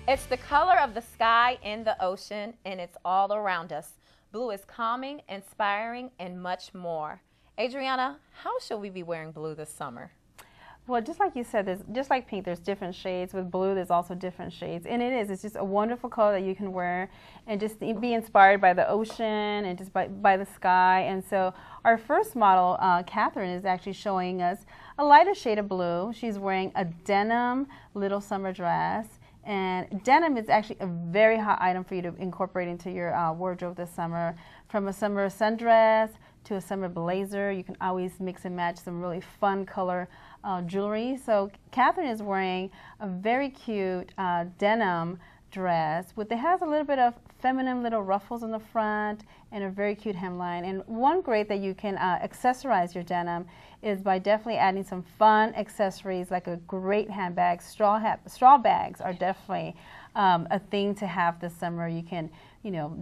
It's the color of the sky and the ocean, and it's all around us. Blue is calming, inspiring, and much more. Adriana, how should we be wearing blue this summer? Well, just like you said, just like pink, there's different shades. With blue, there's also different shades. And it's just a wonderful color that you can wear and just be inspired by the ocean and just by the sky. And so our first model, Catherine, is actually showing us a lighter shade of blue. She's wearing a denim little summer dress. And denim is actually a very hot item for you to incorporate into your wardrobe this summer. From a summer sundress to a summer blazer, you can always mix and match some really fun color jewelry. So Catherine is wearing a very cute denim dress it has a little bit of feminine little ruffles in the front and a very cute hemline. And one great that you can accessorize your denim is by definitely adding some fun accessories like a great handbag. Straw bags are definitely a thing to have this summer. You can,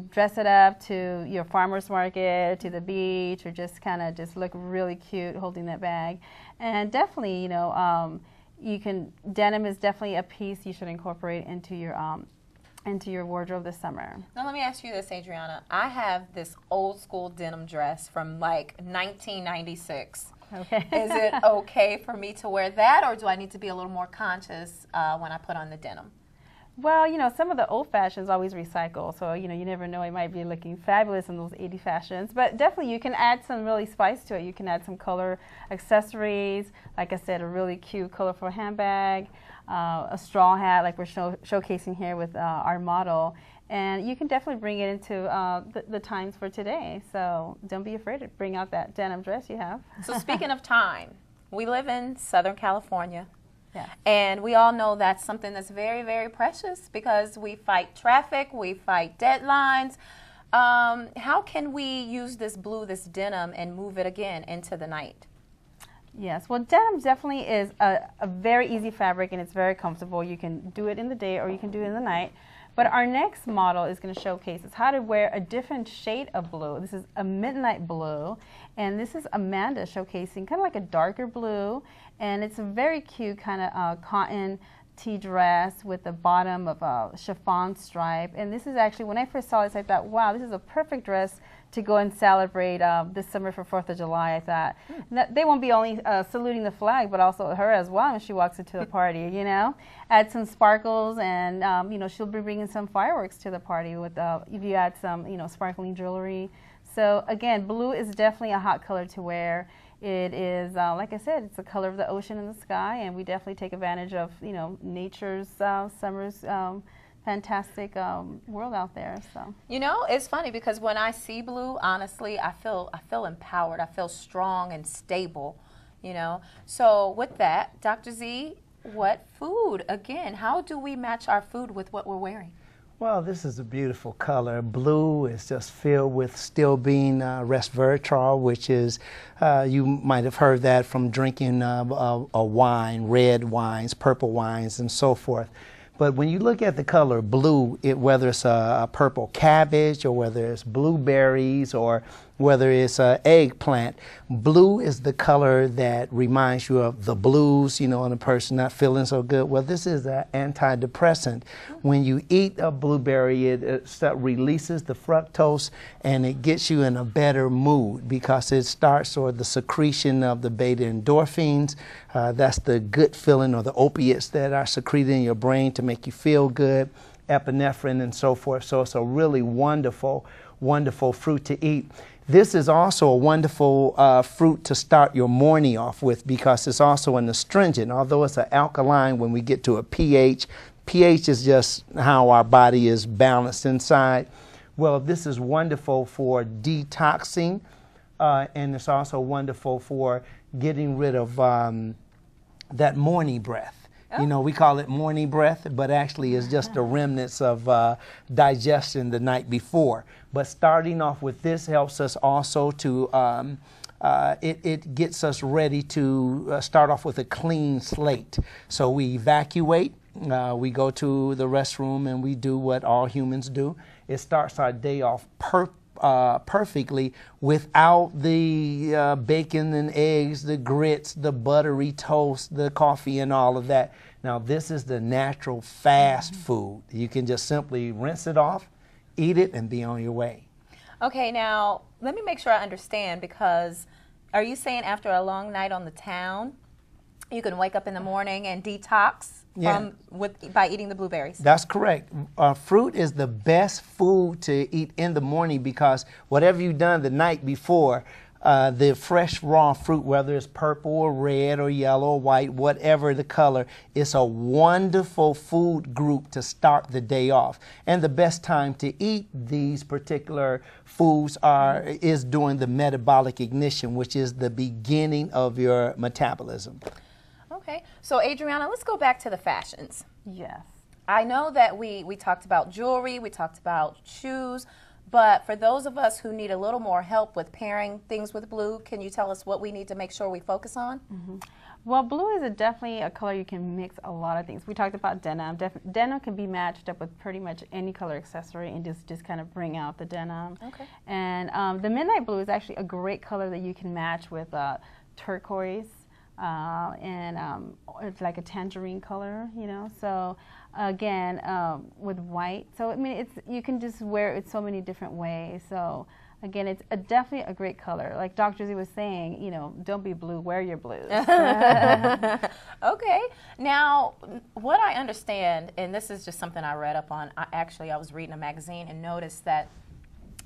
dress it up to your farmer's market, to the beach, or just kind of just look really cute holding that bag. And definitely, denim is definitely a piece you should incorporate into your wardrobe this summer. Now let me ask you this, Adriana. I have this old school denim dress from like 1996. Okay. Is it okay for me to wear that, or do I need to be a little more conscious when I put on the denim? Well, some of the old fashions always recycle, so you never know, it might be looking fabulous in those 80 fashions. But definitely you can add some really spice to it. You can add some color accessories, like I said, a really cute colorful handbag, a straw hat like we're showcasing here with our model. And you can definitely bring it into the times for today. So don't be afraid to bring out that denim dress you have. So speaking of time, we live in Southern California. Yeah. And we all know that's something that's very, very precious because we fight traffic, we fight deadlines. How can we use this blue, this denim, and move it again into the night? Yes, well, denim definitely is a very easy fabric, and it's very comfortable. You can do it in the day or you can do it in the night. But our next model is going to showcase us how to wear a different shade of blue. This is a midnight blue, and this is Amanda showcasing kind of like a darker blue, and it's a very cute kind of cotton tee dress with the bottom of a chiffon stripe. And this is actually, when I first saw this, I thought, wow, this is a perfect dress to go and celebrate this summer for 4th of July. I thought that they won't be only saluting the flag, but also her as well when she walks into the party, Add some sparkles, and, she'll be bringing some fireworks to the party with, if you add some, sparkling jewelry. So again, blue is definitely a hot color to wear. It is, like I said, it's the color of the ocean and the sky, and we definitely take advantage of, nature's summer's fantastic world out there. So it's funny because when I see blue, honestly, I feel empowered. I feel strong and stable. So with that, Dr. Z, what food? Again, how do we match our food with what we're wearing? Well, this is a beautiful color. Blue is just filled with still being resveratrol, which is, you might have heard that from drinking a wine, red wines, purple wines, and so forth. But when you look at the color blue, whether it's a purple cabbage or whether it's blueberries or whether it's an eggplant, blue is the color that reminds you of the blues, and a person not feeling so good. Well, this is an antidepressant. When you eat a blueberry, it releases the fructose and it gets you in a better mood because it starts the secretion of the beta endorphins. That's the good feeling, or the opiates that are secreted in your brain to make you feel good, epinephrine and so forth. So it's a really wonderful, wonderful fruit to eat. This is also a wonderful fruit to start your morning off with because it's also an astringent. Although it's an alkaline, when we get to a pH, pH is just how our body is balanced inside. Well, this is wonderful for detoxing, and it's also wonderful for getting rid of that morning breath. We call it morning breath, but actually it's just the remnants of digestion the night before. But starting off with this helps us also to, it gets us ready to start off with a clean slate. So we evacuate, we go to the restroom, and we do what all humans do. It starts our day off perfectly without the bacon and eggs, the grits, the buttery toast, the coffee, and all of that. Now this is the natural fast food. You can just simply rinse it off, eat it, and be on your way. Okay, now let me make sure I understand, because are you saying after a long night on the town, you can wake up in the morning and detox by eating the blueberries? That's correct. Fruit is the best food to eat in the morning, because whatever you've done the night before, the fresh raw fruit, whether it's purple or red or yellow or white, whatever the color, it's a wonderful food group to start the day off. And the best time to eat these particular foods is during the metabolic ignition, which is the beginning of your metabolism. Okay, so Adriana, let's go back to the fashions. Yes. I know that we talked about jewelry, we talked about shoes, but for those of us who need a little more help with pairing things with blue, can you tell us what we need to make sure we focus on? Mm-hmm. Well, blue is definitely a color you can mix a lot of things. We talked about denim. Denim can be matched up with pretty much any color accessory and just kind of bring out the denim. Okay. And the midnight blue is actually a great color that you can match with turquoise. It's like a tangerine color, you know. So again, with white. So I mean, you can just wear it so many different ways. So again, it's definitely a great color. Like Dr. Z was saying, you know, don't be blue, wear your blues. Okay. Now, what I understand, and this is just something I read up on. I was reading a magazine and noticed that,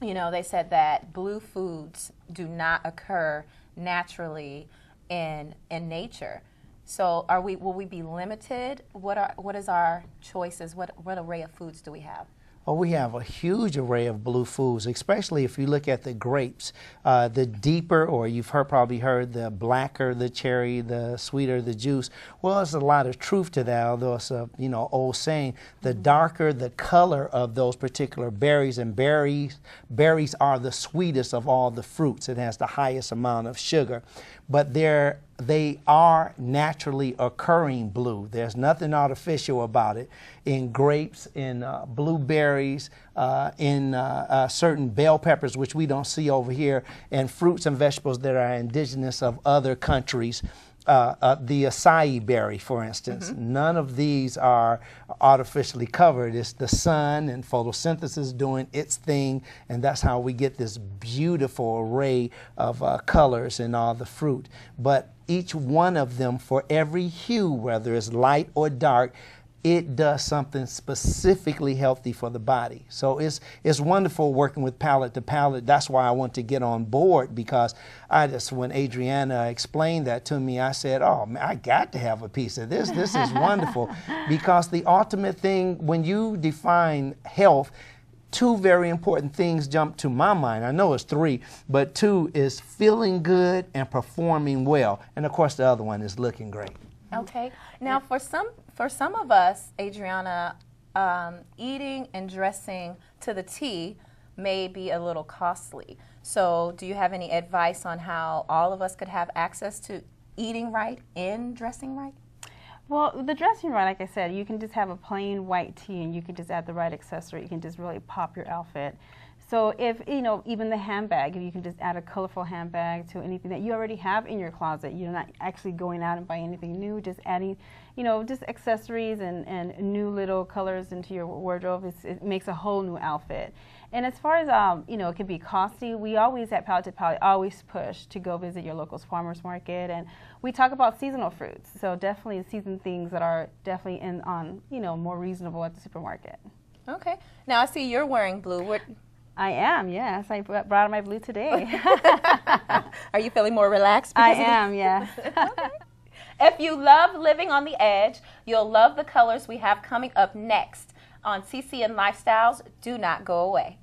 you know, they said that blue foods do not occur naturally in nature. So will we be limited? What is our choices? What array of foods do we have? Well, we have a huge array of blue foods, especially if you look at the grapes. The deeper, or you've probably heard, the blacker the cherry, the sweeter the juice. Well, there's a lot of truth to that, although it's a old saying. The darker the color of those particular berries, and berries are the sweetest of all the fruits. It has the highest amount of sugar, but they are naturally occurring blue. There's nothing artificial about it. In grapes, in blueberries, in certain bell peppers, which we don't see over here, and fruits and vegetables that are indigenous of other countries. The acai berry, for instance, none of these are artificially covered. It's the sun and photosynthesis doing its thing, and that's how we get this beautiful array of colors in all the fruit. But each one of them, for every hue, whether it's light or dark, it does something specifically healthy for the body. So it's wonderful working with Palate to Palate. That's why I want to get on board, because when Adriana explained that to me, I said, oh, man, I got to have a piece of this. This is wonderful. Because the ultimate thing, when you define health, two very important things jump to my mind. I know it's three, but two is feeling good and performing well. And of course, the other one is looking great. Okay. Now, for some of us, Adriana, eating and dressing to the T may be a little costly. So do you have any advice on how all of us could have access to eating right and dressing right? Well, the dressing right, like I said, you can just have a plain white tee and you can just add the right accessory. You can just really pop your outfit. So if, even the handbag, if you can just add a colorful handbag to anything that you already have in your closet, you're not actually going out and buying anything new, just adding, just accessories and new little colors into your wardrobe. It makes a whole new outfit. And as far as, it can be costly, we always at Palate to Palate always push to go visit your local farmer's market. And we talk about seasonal fruits. So definitely seasoned things that are definitely more reasonable at the supermarket. Okay. Now I see you're wearing blue. I am, yes. I brought out my blue today. Are you feeling more relaxed? I am, yes. Okay. If you love living on the edge, you'll love the colors we have coming up next on CCN Lifestyles. Do not go away.